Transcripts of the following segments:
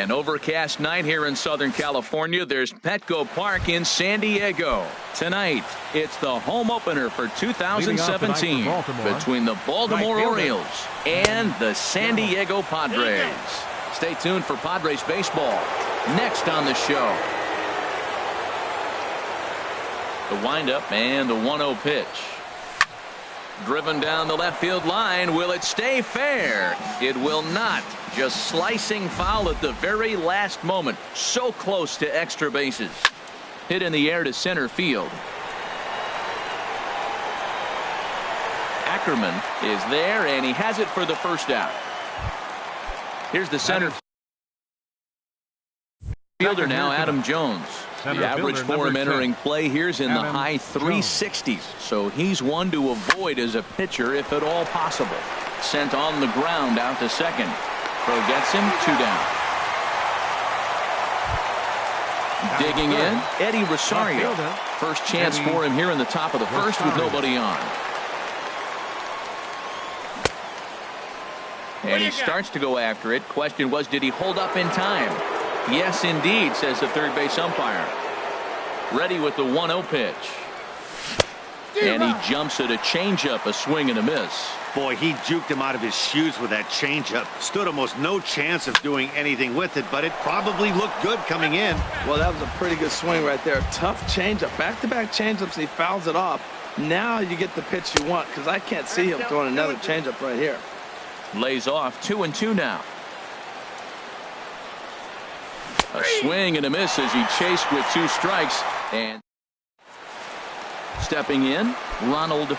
An overcast night here in Southern California. There's Petco Park in San Diego. Tonight, it's the home opener for 2017 between the Baltimore Orioles and the San Diego Padres. Stay tuned for Padres baseball next on the show. The windup and the 1-0 pitch. Driven down the left field line. Will it stay fair? It will not. Just slicing foul at the very last moment. So close to extra bases. Hit in the air to center field. Ackerman is there, and he has it for the first out. Here's the center fielder now, Adam Jones. The average for him entering play here is in the high 360s, so he's one to avoid as a pitcher if at all possible. Sent on the ground out to second. Throw gets him, 2 down. Digging in, Eddie Rosario. First chance for him here in the top of the first with nobody on. And he starts to go after it. Question was, did he hold up in time? Yes, indeed, says the third base umpire. Ready with the 1-0 pitch. And he jumps at a changeup, a swing and a miss. Boy, he juked him out of his shoes with that changeup. Stood almost no chance of doing anything with it, but it probably looked good coming in. Well, that was a pretty good swing right there. Tough changeup. Back-to-back changeups, he fouls it off. Now you get the pitch you want, because I can't see him throwing another changeup right here. Lays off, 2-2 now. A swing and a miss as he chased with 2 strikes. And stepping in, Ronald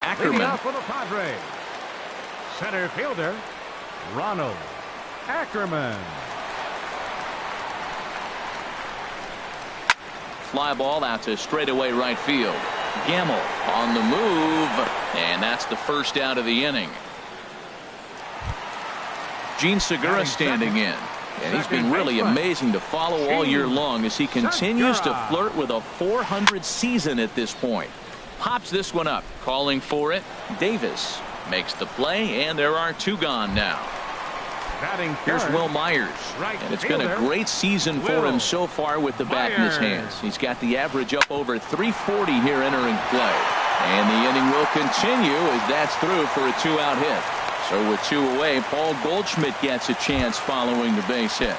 Ackerman. Ackerman. For the Padres, center fielder Ronald Ackerman. Fly ball out to straightaway right field. Gamble on the move, and that's the first out of the inning. Gene Segura standing in, and he's been really amazing to follow all year long as he continues to flirt with a .400 season at this point. Pops this one up, calling for it. Davis makes the play, and there are 2 gone now. Here's Will Myers, and it's been a great season for him so far with the bat in his hands. He's got the average up over 340 here entering play, and the inning will continue as that's through for a 2-out hit. So with 2 away, Paul Goldschmidt gets a chance following the base hit.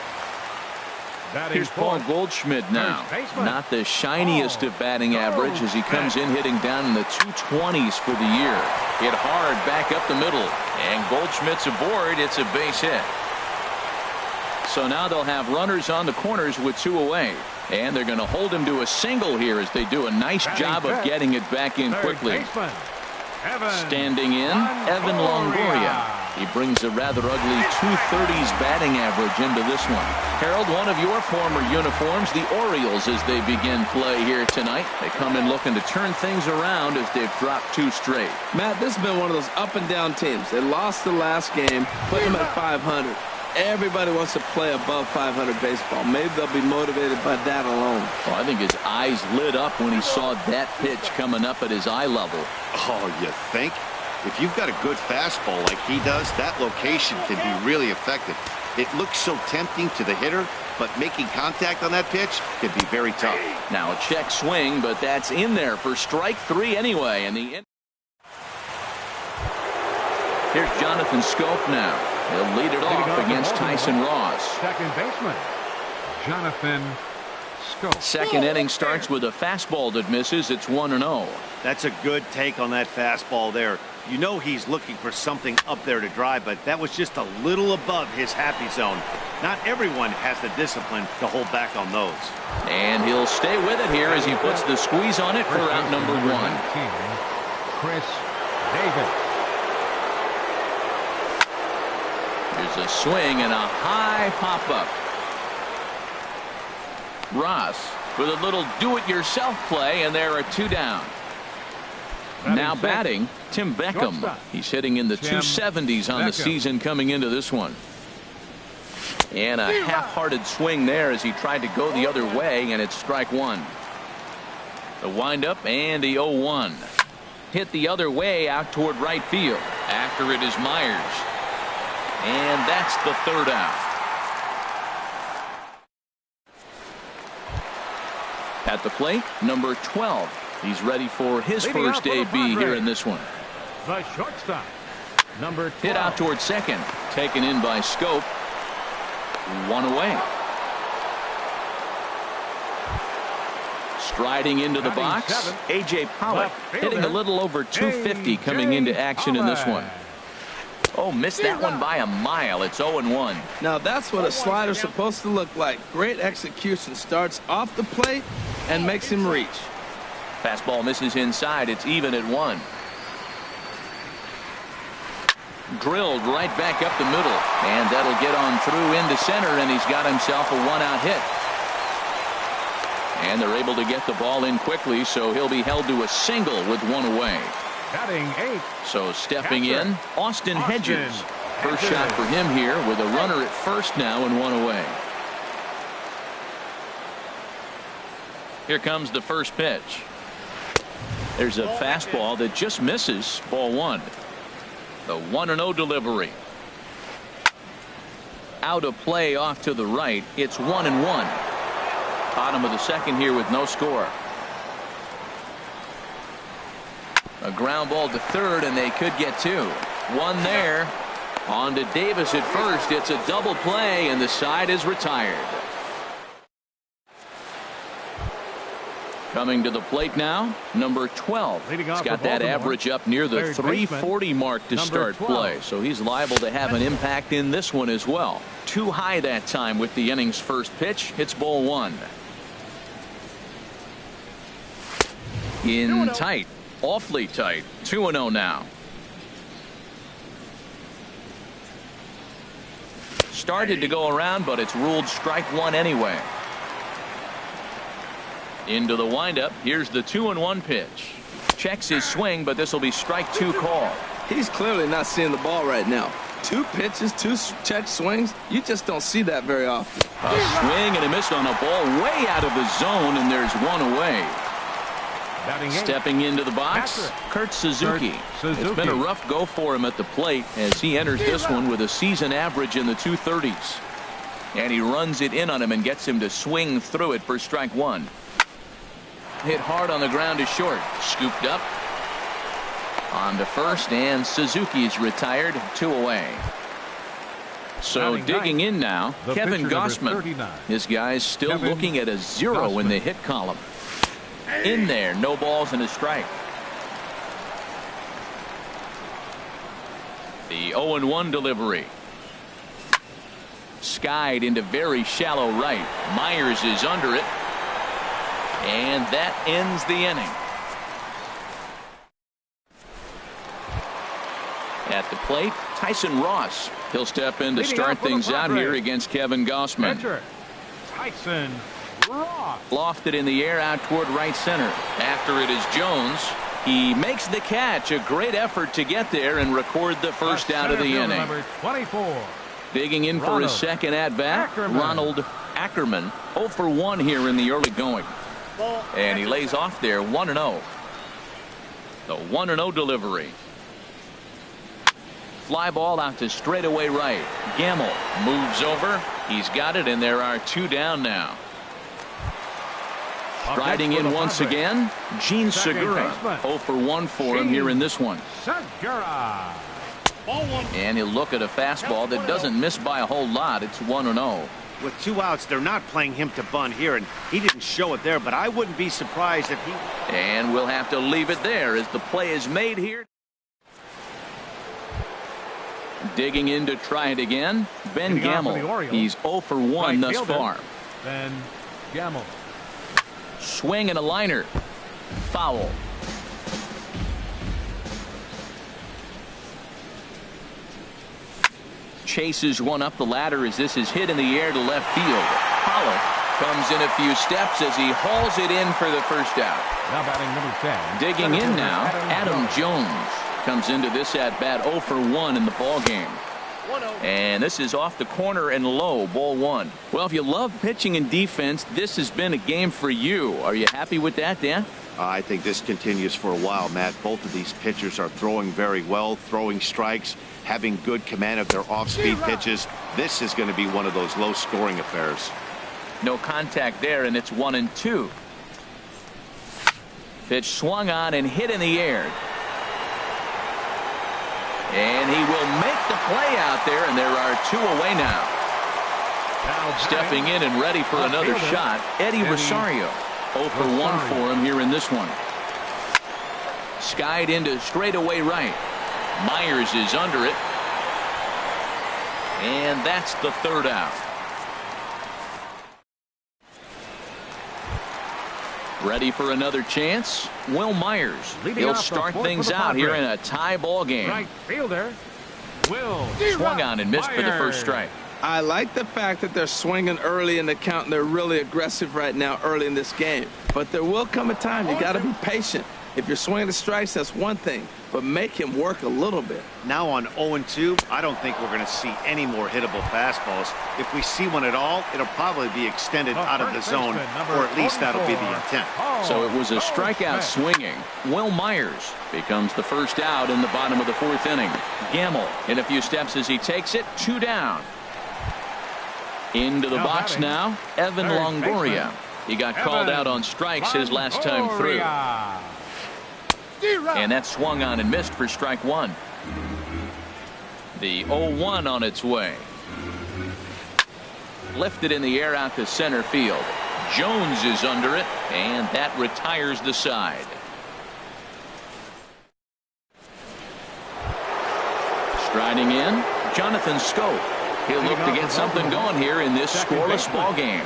Here's Paul Goldschmidt now. Not the shiniest of batting average as he comes in hitting down in the 220s for the year. Hit hard back up the middle, and Goldschmidt's aboard. It's a base hit. So now they'll have runners on the corners with 2 away, and they're going to hold him to a single here as they do a nice job of getting it back in quickly. Standing in, Evan Longoria. He brings a rather ugly 230s batting average into this one. Harold, one of your former uniforms, the Orioles, as they begin play here tonight. They come in looking to turn things around as they've dropped 2 straight. Matt, this has been one of those up-and-down teams. They lost the last game, put them at 500. Everybody wants to play above 500 baseball. Maybe they'll be motivated by that alone. Well, I think his eyes lit up when he saw that pitch coming up at his eye level. Oh, you think? If you've got a good fastball like he does, that location can be really effective. It looks so tempting to the hitter, but making contact on that pitch can be very tough. Now a check swing, but that's in there for strike 3 anyway. And here's Jonathan Scope now. He'll lead it off against Tyson Ross. Second baseman Jonathan Scope. Second inning starts with a fastball that misses. It's 1-0. That's a good take on that fastball there. You know he's looking for something up there to drive, but that was just a little above his happy zone. Not everyone has the discipline to hold back on those. And he'll stay with it here as he puts the squeeze on it for out number 1. Chris Davis. There's a swing and a high pop-up. Ross with a little do-it-yourself play, and there are 2 down. Now batting, Tim Beckham. He's hitting in the 270s on the season coming into this one. And a half-hearted swing there as he tried to go the other way, and it's strike 1. The windup and the 0-1. Hit the other way out toward right field. After it is Myers. And that's the third out. At the plate, number 12. He's ready for his first AB here in this one. The shortstop, number 12. Hit out towards second. Taken in by Scope. One away. Striding into the box, A.J. Pollock hitting a little over 250 coming into action in this one. Oh, missed that one by a mile. It's 0-1. Now that's what a slider's supposed to look like. Great execution. Starts off the plate and makes him reach. Fastball misses inside. It's even at 1. Drilled right back up the middle. And that'll get on through into center, and he's got himself a 1-out hit. And they're able to get the ball in quickly, so he'll be held to a single with 1 away. Batting 8. So stepping in, Austin Hedges. First shot for him here with a runner at first now and 1 away. Here comes the first pitch. There's a fastball that just misses. Ball 1. The 1-0 delivery. Out of play off to the right. It's 1-1. Bottom of the second here with no score. A ground ball to third, and they could get 2. 1 there. On to Davis at first. It's a double play, and the side is retired. Coming to the plate now, number 12. He's got that average up near the 340 mark to start play, so he's liable to have an impact in this one as well. Too high that time with the inning's first pitch. It's ball 1. In tight, awfully tight. 2-0 now. Started to go around, but it's ruled strike 1 anyway. Into the windup. Here's the 2-1 pitch. Checks his swing, but this will be strike 2 call. He's clearly not seeing the ball right now. 2 pitches, 2 check swings. You just don't see that very often. A swing and a miss on a ball way out of the zone, and there's 1 away. Stepping into the box, Kurt Suzuki. It's been a rough go for him at the plate as he enters this one with a season average in the 230s. And he runs it in on him and gets him to swing through it for strike 1. Hit hard on the ground to short. Scooped up. On to first, and Suzuki's retired. 2 away. So digging in now, Kevin Gausman. This guy's still looking at a 0 in the hit column. In there, no balls and a strike. The 0-1 delivery. Skied into very shallow right. Myers is under it. And that ends the inning. At the plate, Tyson Ross. He'll step in to start things out here against Kevin Gausman. Tyson Ross. Lofted in the air out toward right center. After it is Jones. He makes the catch. A great effort to get there and record the first out of the inning. Number 24. Digging in for his second at-bat, Ronald Ackerman. 0 for 1 here in the early going. And he lays off there 1-0. The 1-0 delivery. Fly ball out to straightaway right. Gamble moves over. He's got it, and there are 2 down now. Striding in once again, Gene Segura. 0 for 1 for him here in this one. Segura. And he'll look at a fastball that doesn't miss by a whole lot. It's 1-0. With 2 outs, they're not playing him to bunt here, and he didn't show it there, but I wouldn't be surprised if he... And we'll have to leave it there as the play is made here. Digging in to try it again, Ben Gamble. He's 0 for 1 thus far. Ben Gamble. Swing and a liner. Foul. Chases one up the ladder as this is hit in the air to left field. Pollock comes in a few steps as he hauls it in for the first out. Now batting number 10. Digging in now, Adam Jones comes into this at bat 0 for 1 in the ball game. And this is off the corner and low, ball one. Well, if you love pitching and defense, this has been a game for you. Are you happy with that, Dan? I think this continues for a while, Matt. Both of these pitchers are throwing very well, throwing strikes, having good command of their off-speed pitches. This is going to be one of those low-scoring affairs. No contact there, and it's 1-2. Pitch swung on and hit in the air. And he will make the play out there, and there are 2 away now. Stepping in and ready for another shot, Eddie Rosario. 0 for 1 for him here in this one. Skied into straightaway right. Myers is under it. And that's the 3rd out. Ready for another chance? Will Myers. He'll start things out here in a tie ball game. Right fielder, Will. Swung on and missed for the first strike. I like the fact that they're swinging early in the count, and they're really aggressive right now early in this game. But there will come a time you got to be patient. If you're swinging the strikes, that's one thing, but make him work a little bit. Now on 0-2, I don't think we're going to see any more hittable fastballs. If we see one at all, it'll probably be extended out of the zone, or at least that'll be the intent. So it was a strikeout swinging. Will Myers becomes the first out in the bottom of the 4th inning. Gamble in a few steps as he takes it, 2 down. Into the box now, Evan Longoria. He got called out on strikes his last time through. And that swung on and missed for strike 1. The 0-1 on its way. Lifted in the air out to center field. Jones is under it, and that retires the side. Striding in, Jonathan Scope. He'll look to get something going here in this scoreless ball game.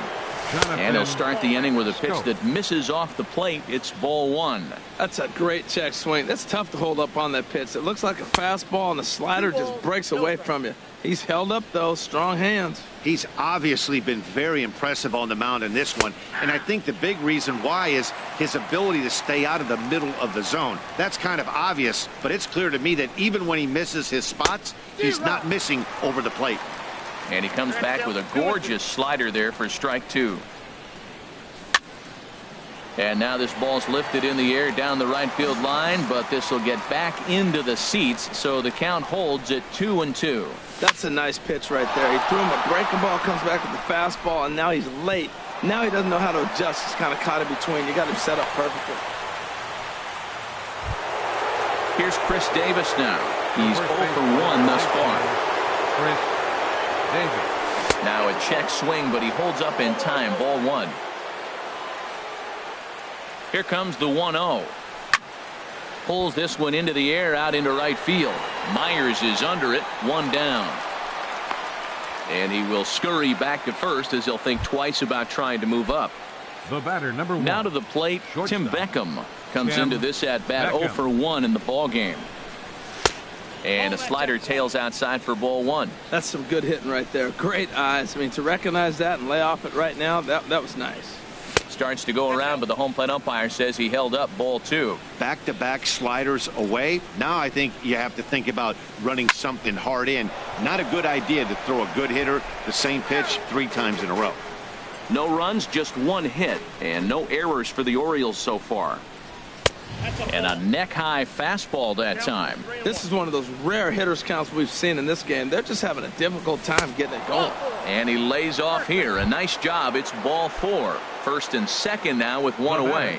And he'll start the inning with a pitch that misses off the plate. It's ball 1. That's a great check swing. That's tough to hold up on that pitch. It looks like a fastball, and the slider just breaks away from you. He's held up, though. Strong hands. He's obviously been very impressive on the mound in this one, and I think the big reason why is his ability to stay out of the middle of the zone. That's kind of obvious, but it's clear to me that even when he misses his spots, he's not missing over the plate. And he comes back with a gorgeous slider there for strike 2. And now this ball's lifted in the air down the right field line, but this will get back into the seats, so the count holds at 2-2. That's a nice pitch right there. He threw him a breaking ball, comes back with the fastball, and now he's late. Now he doesn't know how to adjust. He's kind of caught in between. You got him set up perfectly. Here's Chris Davis now. He's 0 for 1 thus far. Chris Davis. Now a check swing, but he holds up in time. Ball 1. Here comes the 1-0. Pulls this one into the air out into right field. Myers is under it. 1 down. And he will scurry back to first as he'll think twice about trying to move up. The batter, number 1. Now to the plate, Shortstop. Tim Beckham comes Tim into this at bat Beckham. 0 for 1 in the ball game. And a slider tails outside for ball 1. That's some good hitting right there. Great eyes. I mean, to recognize that and lay off it right now, that was nice. Starts to go around, but the home plate umpire says he held up ball 2. Back-to-back sliders away. Now I think you have to think about running something hard in. Not a good idea to throw a good hitter the same pitch 3 times in a row. No runs, just 1 hit, and no errors for the Orioles so far. And a neck-high fastball that time. This is one of those rare hitters counts we've seen in this game. They're just having a difficult time getting it going. And he lays off here. A nice job. It's ball 4. First and second now with 1 away.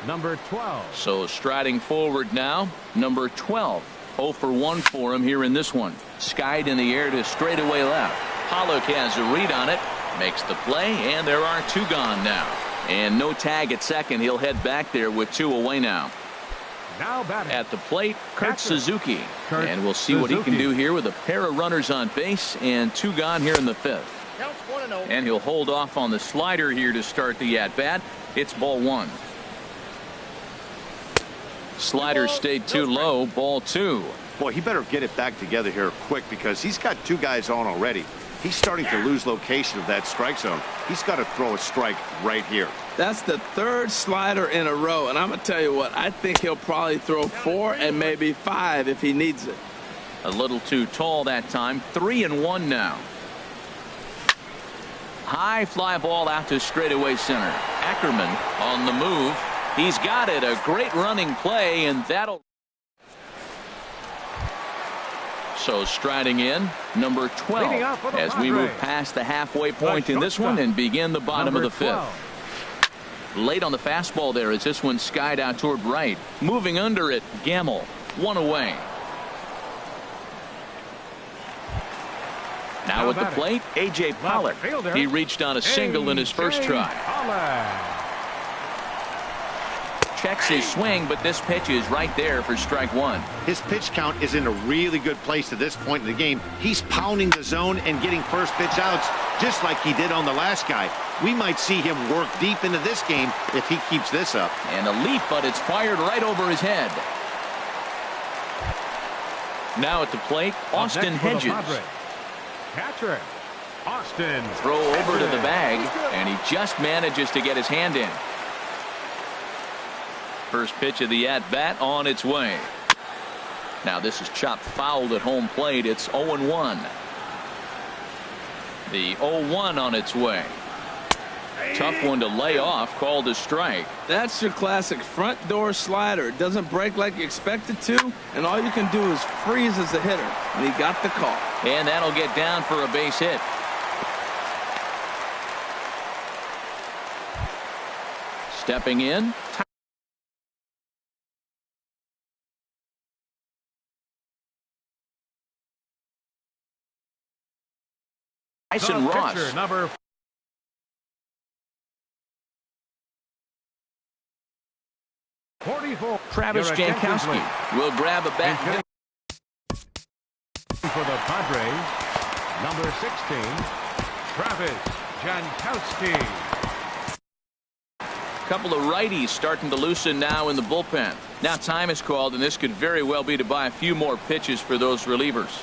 Number 12. So striding forward now, number 12. 0 for 1 for him here in this one. Skied in the air to straightaway left. Pollock has a read on it. Makes the play, and there are 2 gone now. And no tag at second. He'll head back there with 2 away now. Now batting. At the plate, Kurt Suzuki. Kurt And we'll see what he can Suzuki. do here with a pair of runners on base and 2 gone here in the 5th. And he'll hold off on the slider here to start the at-bat. It's ball 1. Slider stayed too low. Ball 2. Boy, he better get it back together here quick because he's got 2 guys on already. He's starting to lose location of that strike zone. He's got to throw a strike right here. That's the 3rd slider in a row, and I'm going to tell you what, I think he'll probably throw 4 and maybe 5 if he needs it. A little too tall that time. 3-1 now. High fly ball out to straightaway center. Ackerman on the move. He's got it. A great running play, and that'll. So striding in, number 12, as we move past the halfway point in this one and begin the bottom of the fifth. Late on the fastball there as this one skied out toward right. Moving under it, Gamble. 1 away. Now at the plate, A.J. Pollock. He reached on a single in his first try. Checks his swing, but this pitch is right there for strike one. His pitch count is in a really good place at this point in the game. He's pounding the zone and getting first pitch outs just like he did on the last guy. We might see him work deep into this game if he keeps this up. And a leap, but it's fired right over his head. Now at the plate, Austin Hedges. Catcher, Austin. Throw over to the bag, and he just manages to get his hand in. First pitch of the at-bat on its way. Now this is chopped fouled at home plate. It's 0-1. The 0-1 on its way. Tough one to lay off, called a strike. That's your classic front door slider. It doesn't break like you expect it to, and all you can do is freeze as a hitter. And he got the call. And that'll get down for a base hit. Stepping in. Tyson Ross. Pitcher, number 44. Travis Jankowski will grab a bat. For the Padres, number 16, Travis Jankowski. Couple of righties starting to loosen now in the bullpen. Now time is called, and this could very well be to buy a few more pitches for those relievers.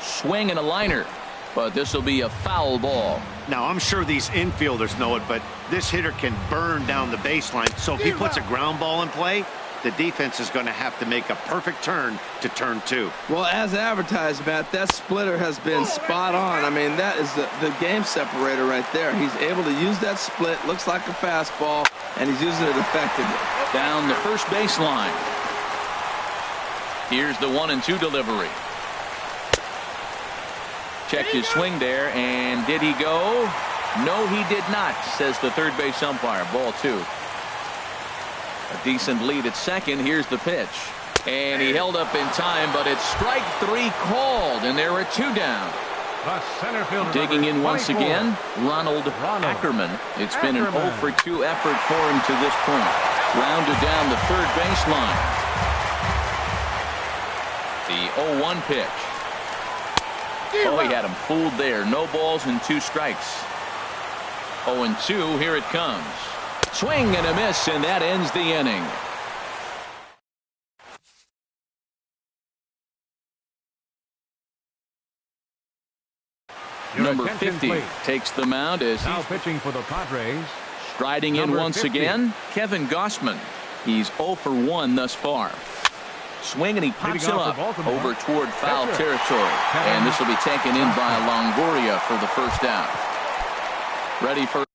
Swing and a liner, but this will be a foul ball. Now I'm sure these infielders know it, but this hitter can burn down the baseline. So if he puts a ground ball in play, the defense is going to have to make a perfect turn to turn two. Well, as advertised, Matt, that splitter has been spot on. I mean, that is the game separator right there. He's able to use that split, looks like a fastball, and he's using it effectively. Down the first baseline. Here's the 1-2 delivery. Checked his swing there, and did he go? No, he did not, says the third base umpire. Ball 2. A decent lead at second. Here's the pitch. And he held up in time, but it's strike 3 called, and there are 2 down. The center fielder, digging in once again, Ronald Ackerman. It's been an 0 for 2 effort for him to this point. Rounded down the third baseline. The 0-1 pitch. Oh, he had him fooled there. No balls and 2 strikes. 0-2. Here it comes. Swing and a miss, and that ends the inning. Number 50 takes the mound as now pitching for the Padres. Striding in once 50. Again, Kevin Gausman. He's 0 for 1 thus far. Swing, and he pops it up over toward foul territory. And this will be taken in by Longoria for the first down. Ready for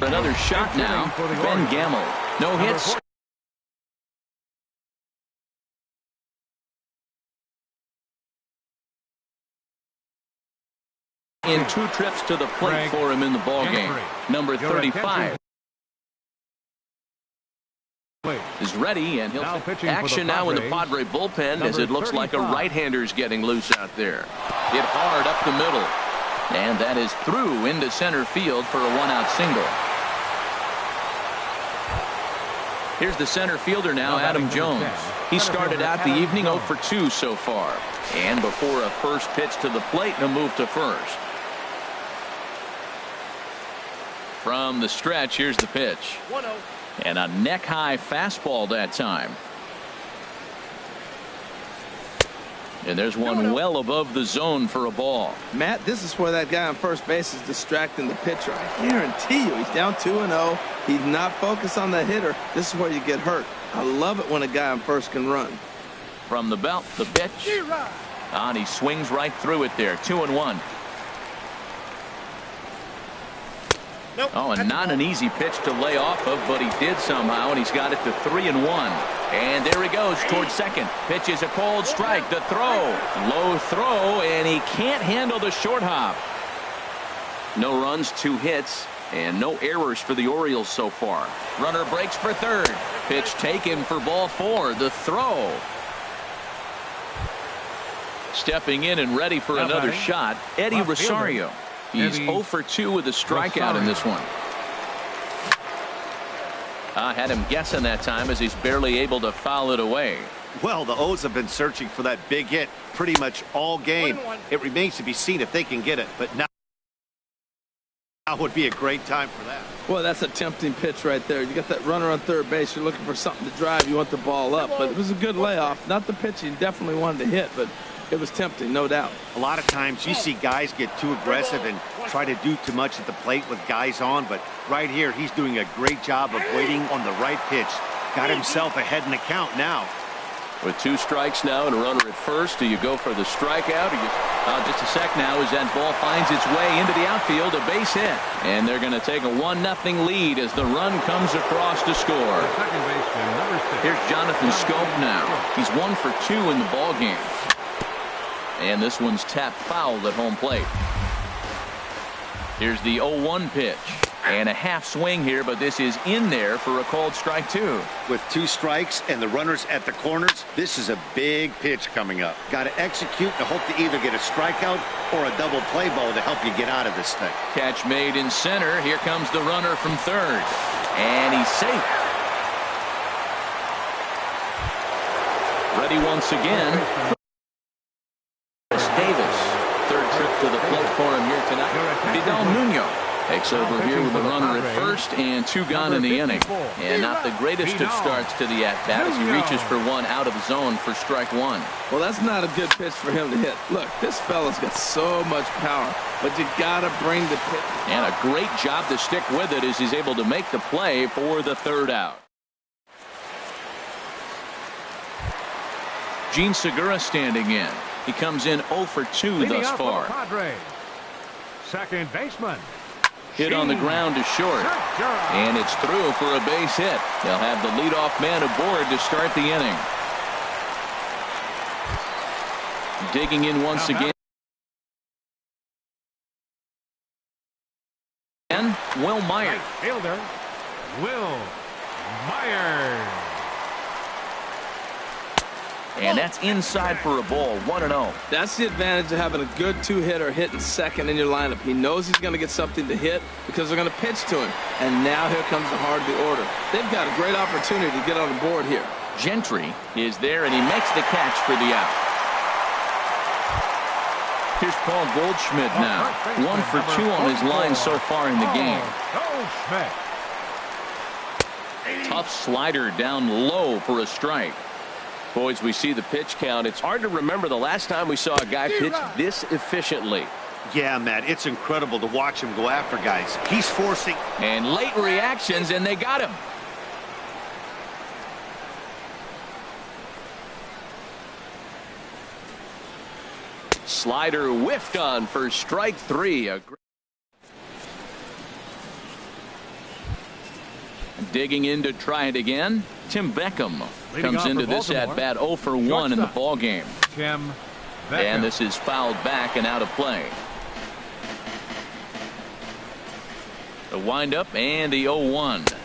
another shot now. Ben Gamble. No hits. In 2 trips to the plate for him in the ball game. Number 35 is ready, and he'll action now in the Padre bullpen as it looks like a right-hander's getting loose out there. Hit hard up the middle, and that is through into center field for a 1-out single. Here's the center fielder now, Adam Jones. He started out the evening 0 for 2 so far, and before a first pitch to the plate and a move to first. From the stretch, here's the pitch. 1-0. And a neck-high fastball that time. And there's one well above the zone for a ball. Matt, this is where that guy on first base is distracting the pitcher. I guarantee you, he's down 2-0. He's not focused on the hitter. This is where you get hurt. I love it when a guy on first can run. From the belt, the pitch. And he swings right through it there. 2-1. Oh, and not an easy pitch to lay off of, but he did somehow, and he's got it to 3-1. And there he goes towards second. Pitch is a cold strike. The throw. Low throw, and he can't handle the short hop. No runs, 2 hits, and no errors for the Orioles so far. Runner breaks for third. Pitch taken for ball 4. The throw. Stepping in and ready for another shot, Eddie Rosario. He's 0 for 2 with a strikeout in this one. Had him guessing that time as he's barely able to foul it away. Well, the O's have been searching for that big hit pretty much all game. It remains to be seen if they can get it, but now would be a great time for that. Well, that's a tempting pitch right there. You got that runner on third base. You're looking for something to drive. You want the ball up, but it was a good layoff. Not the pitch he definitely wanted to hit, but it was tempting, no doubt. A lot of times you see guys get too aggressive and try to do too much at the plate with guys on, but right here he's doing a great job of waiting on the right pitch. Got himself ahead in the count now. With 2 strikes now and a runner at first, do you go for the strikeout? Or just a sec now as that ball finds its way into the outfield, a base hit. And they're going to take a 1-0 lead as the run comes across to score. Here's Jonathan Scope now. He's 1 for 2 in the ball game. And this one's tapped foul at home plate. Here's the 0-1 pitch. And a half swing here, but this is in there for a called strike 2. With 2 strikes and the runners at the corners, this is a big pitch coming up. Got to execute to hope to either get a strikeout or a double play ball to help you get out of this thing. Catch made in center. Here comes the runner from third. And he's safe. Ready once again. Davis, third trip to the plate for him here tonight. Vidal Nuno takes over here with a runner at first and 2 gone in the inning. And not the greatest of starts to the at-bat as he reaches for one out of the zone for strike 1. Well, that's not a good pitch for him to hit. Look, this fella's got so much power, but you got to bring the pitch. And a great job to stick with it as he's able to make the play for the 3rd out. Gene Segura standing in. He comes in 0 for 2 thus far. Second baseman. Hit on the ground to short. And it's through for a base hit. They'll have the leadoff man aboard to start the inning. Digging in once again. And Will Myers. Right fielder, Will Myers. And that's inside for a ball. 1-0. That's the advantage of having a good 2-hitter hitting second in your lineup. He knows he's going to get something to hit because they're going to pitch to him. And now here comes the heart of the order. They've got a great opportunity to get on the board here. Gentry is there, and he makes the catch for the out. Here's Paul Goldschmidt now. 1 for 2 on his line so far in the game. Goldschmidt. Tough slider down low for a strike. Boys, we see the pitch count. It's hard to remember the last time we saw a guy pitch this efficiently. Yeah, Matt, it's incredible to watch him go after guys. He's forcing. And late reactions, and they got him. Slider whiffed on for strike 3. Digging in to try it again. Tim Beckham comes into this at bat 0 for 1 in the ball game. Tim Beckham. And this is fouled back and out of play. The windup and the 0-1.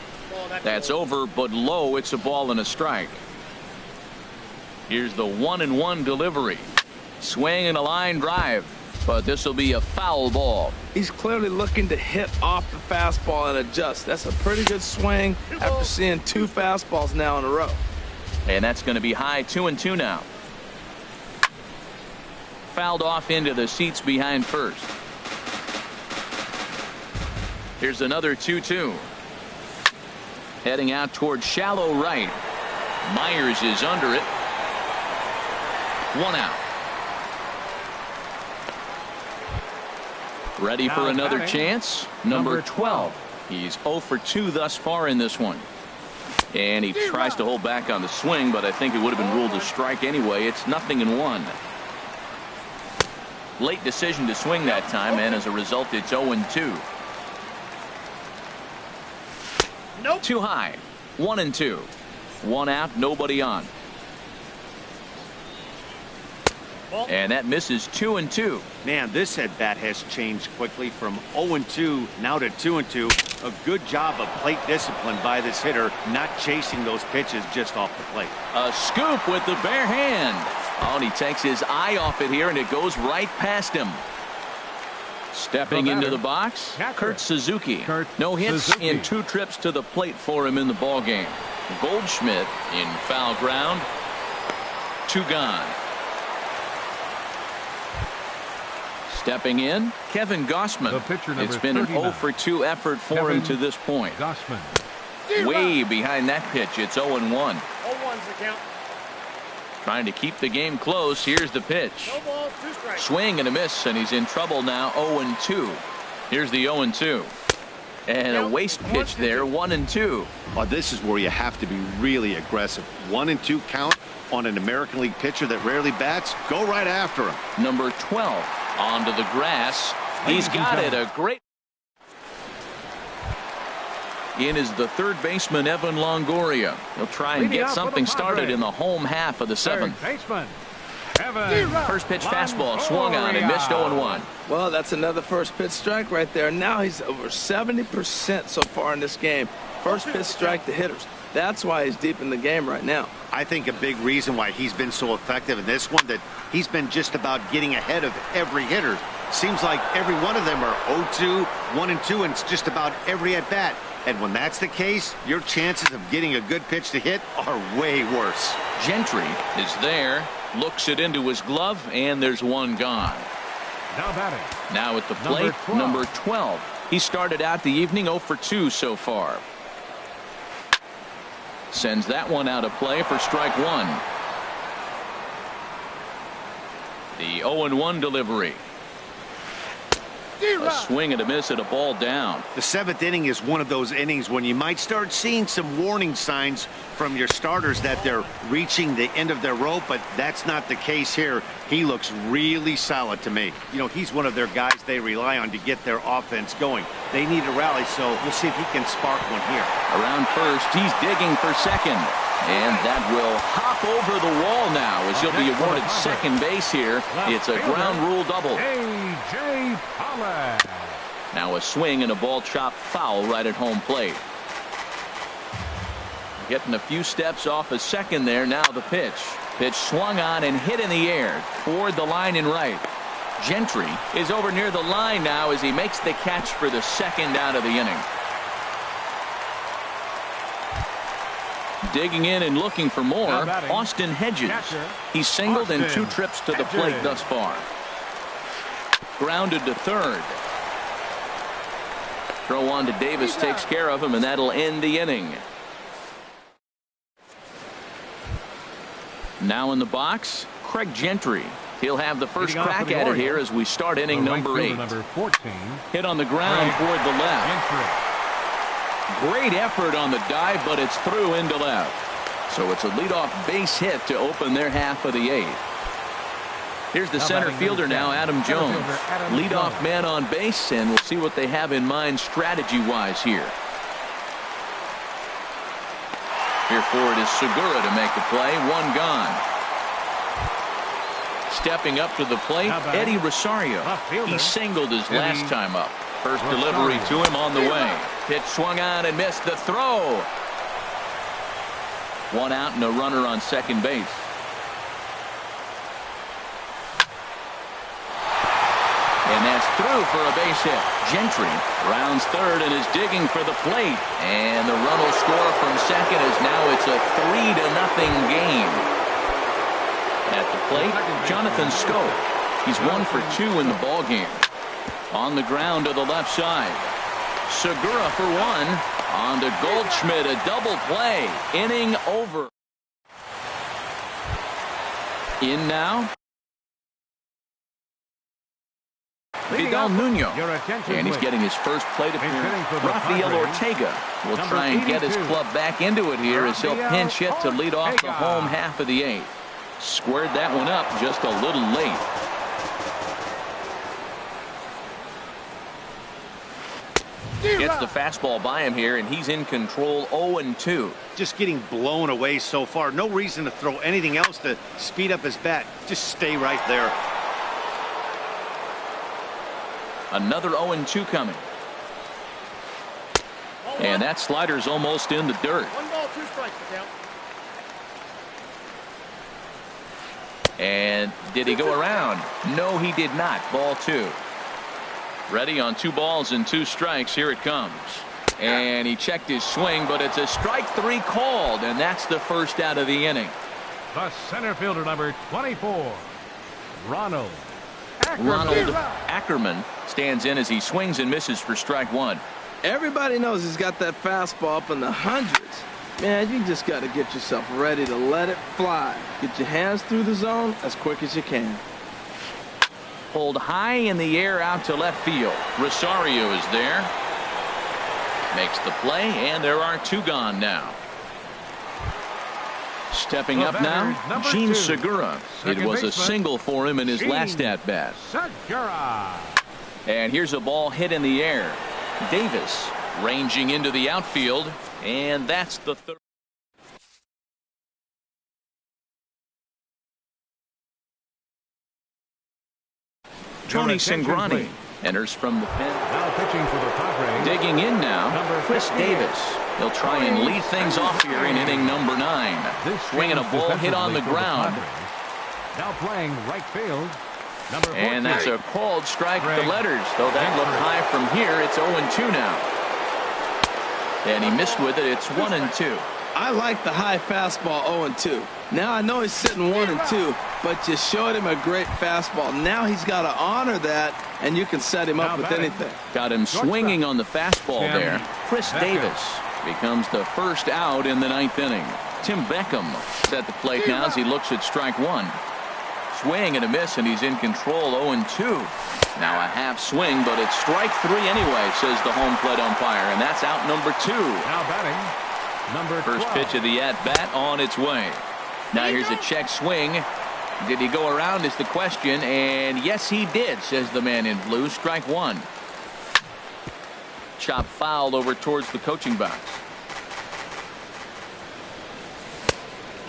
That's over, but low. It's a ball and a strike. Here's the 1-1 delivery. Swing and a line drive, but this will be a foul ball. He's clearly looking to hit off the fastball and adjust. That's a pretty good swing after seeing 2 fastballs now in a row. And that's going to be high. 2-2 now. Fouled off into the seats behind first. Here's another 2-2. Heading out towards shallow right. Myers is under it. 1 out. Ready for Now another batting, chance? Number 12. He's 0 for 2 thus far in this one. And he tries to hold back on the swing, but I think it would have been ruled a strike anyway. It's 0-1. Late decision to swing that time, and as a result, it's 0-2. Nope. Too high. 1-2. 1 out, nobody on. And that misses 2-2. Man, this at bat has changed quickly from 0-2 now to 2-2. A good job of plate discipline by this hitter, not chasing those pitches just off the plate. A scoop with the bare hand. Oh, and he takes his eye off it here, and it goes right past him. Stepping into the box, Kurt Suzuki. No hits in 2 trips to the plate for him in the ballgame. Goldschmidt in foul ground. 2 gone. Stepping in, Kevin Gossman. It's been an 0 for 2 effort for him to this point. Gossman. Way behind that pitch, it's 0-1. 0-1's the count. Trying to keep the game close. Here's the pitch. No balls, 2 strikes. Swing and a miss, and he's in trouble now. 0-2. Here's the 0-2. And a waste pitch there. 1-2. Oh, this is where you have to be really aggressive. 1-2 count on an American League pitcher that rarely bats. Go right after him. Number 12 onto the grass. He's got it. A great. In is the third baseman, Evan Longoria. He'll try and get something started in the home half of the 7th. Baseman, Evan. First pitch fastball swung on and missed. 0-1. Well, that's another first pitch strike right there. Now he's over 70% so far in this game. First pitch strike to hitters. That's why he's deep in the game right now. I think a big reason why he's been so effective in this one, that he's been just about getting ahead of every hitter. Seems like every one of them are 0-2, 1-2, and it's just about every at bat. And when that's the case, your chances of getting a good pitch to hit are way worse. Gentry is there, looks it into his glove, and there's 1 gone. Now batting. Now at the plate, number 12. He started out the evening 0 for 2 so far. Sends that one out of play for strike 1. The 0-1 delivery. A swing and a miss at a ball down. The 7th inning is one of those innings when you might start seeing some warning signs from your starters that they're reaching the end of their rope, but that's not the case here. He looks really solid to me. You know, he's one of their guys they rely on to get their offense going. They need a rally, so we'll see if he can spark one here. Around first, he's digging for second. And that will hop over the wall now as he'll be awarded second base here. It's a ground rule double. A.J. Pollock. Now a swing and a ball chopped foul right at home plate. Getting a few steps off a second there. Now the pitch. Pitch swung on and hit in the air toward the line and right. Gentry is over near the line now as he makes the catch for the second out of the inning. Digging in and looking for more, Austin Hedges. He's singled in 2 trips to the plate thus far. Grounded to third. Throw on to Davis takes care of him, and that'll end the inning. Now in the box, Craig Gentry. He'll have the first crack at it here as we start inning number 8. Number 14. Hit on the ground toward the left. Great effort on the dive, but it's through into left. So it's a leadoff base hit to open their half of the 8th. Here's the center fielder now, Adam Jones. Leadoff man on base, and we'll see what they have in mind strategy-wise here. Here for it is Segura to make the play. 1 gone. Stepping up to the plate, Eddie Rosario. He singled his last time up. First delivery to him on the way. Pitch swung on and missed the throw. 1 out and a runner on second base. And that's through for a base hit. Gentry rounds third and is digging for the plate. And the run will score from second as now it's a 3-0 game. At the plate, Jonathan Scope. He's 1 for 2 in the ballgame. On the ground to the left side. Segura for 1. On to Goldschmidt, a double play. Inning over. In now. Vidal Nuno. Your attention, And he's please. getting his first plate hitting appearance. for the Rafael Padres, Ortega will number try and get his 82. club back into it here as he'll Rafael pinch hit to lead off the Ortega. home half of the 8th. Squared that one up just a little late. Gets the fastball by him here, and he's in control 0-2. Just getting blown away so far. No reason to throw anything else to speed up his bat. Just stay right there. Another 0-2 coming. And that slider's almost in the dirt. 1 ball, 2 strikes to count. And did he go around? No, he did not. Ball 2. Ready on 2 balls and 2 strikes. Here it comes. And he checked his swing, but it's a strike 3 called, and that's the first out of the inning. The center fielder, number 24, Ronald Ackerman stands in as he swings and misses for strike 1. Everybody knows he's got that fastball up in the hundreds. Man, you just got to get yourself ready to let it fly. Get your hands through the zone as quick as you can. Pulled high in the air out to left field. Rosario is there. Makes the play, and there are 2 gone now. Stepping The up now, batter, number Gene 2. Segura. It Second was a baseman, single for him in his Gene last at-bat. Segura. And here's a ball hit in the air. Davis ranging into the outfield, and that's the third. Tony attention, Cingrani please. enters from the pen. Now pitching for the Padres, Digging in now, Number Chris 58. Davis. He'll try and lead things off here in inning number 9. This Swinging a change ball hit on the defensively for ground. Padres. Now playing right field, number 14. And that's a called strike to Greg letters. Though that looked high from here, it's 0-2 now. And he missed with it. It's 1-2. I like the high fastball 0-2. Now I know he's sitting 1-2, but you showed him a great fastball. Now he's got to honor that, and you can set him up Now with batting. anything. Got him swinging on the fastball Tim there. Chris Beckham. Davis becomes the first out in the 9th inning. Tim Beckham is at the plate now as he looks at strike 1. Swing and a miss, and he's in control 0-2. Now a half swing, but it's strike 3 anyway, says the home plate umpire, and that's out number 2. Now batting, number 12. First pitch of the at-bat on its way. Now here's a check swing. Did he go around is the question, and yes he did, says the man in blue. Strike 1. Chop fouled over towards the coaching box.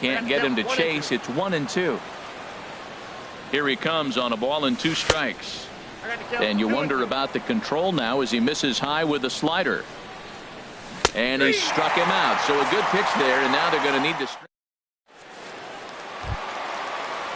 Can't get him to chase. It's 1-2. Here he comes on a ball and 2 strikes. I got to count. And you wonder about the control now as he misses high with a slider. And he struck him out. So a good pitch there, and now they're going to need to.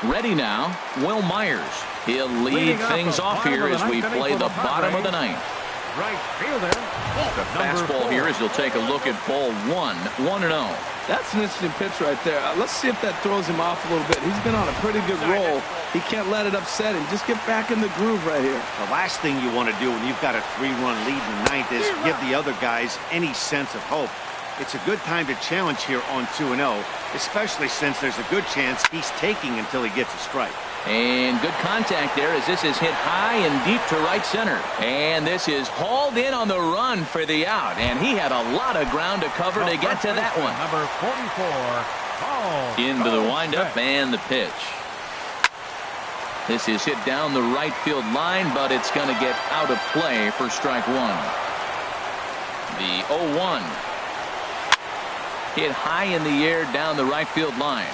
Ready now, Will Myers. He'll lead Leading off things the off bottom here of the as we ninth inning play for the the bottom of the Padres. 9th. Right fielder, The number fastball 4. here as he'll take a look at ball 1. 1-0. That's an interesting pitch right there. Let's see if that throws him off a little bit. He's been on a pretty good roll. He can't let it upset him. Just get back in the groove right here. The last thing you want to do when you've got a 3-run lead in the 9th is give the other guys any sense of hope. It's a good time to challenge here on 2-0, especially since there's a good chance he's taking until he gets a strike. And good contact there as this is hit high and deep to right center. And this is hauled in on the run for the out. And he had a lot of ground to cover to get to that one. Number 44, Into the windup and the pitch. This is hit down the right field line, but it's going to get out of play for strike 1. The 0-1. Hit high in the air down the right field line.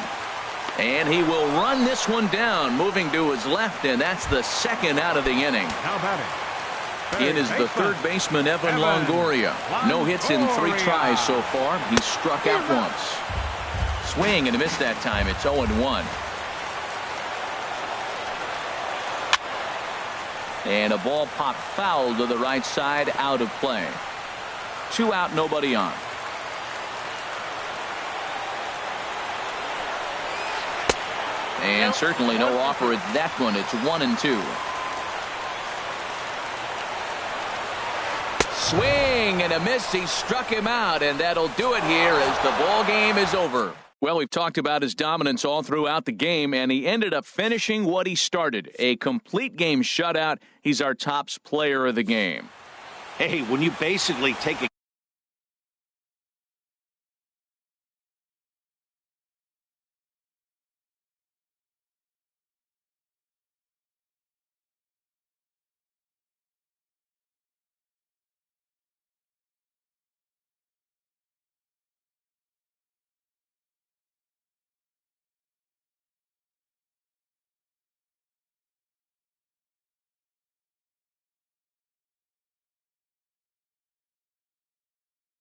And he will run this one down, moving to his left, and that's the second out of the inning. Now batting, It is the third baseman, Evan Longoria. No hits in 3 tries so far. He struck out once. Swing and a miss that time. It's 0-1. And a ball popped foul to the right side, out of play. 2 out, nobody on. And certainly no offer at that one. It's 1-2. Swing and a miss. He struck him out, and that'll do it here as the ball game is over. Well, we've talked about his dominance all throughout the game, and he ended up finishing what he started. A complete game shutout. He's our top player of the game. Hey, when you basically take a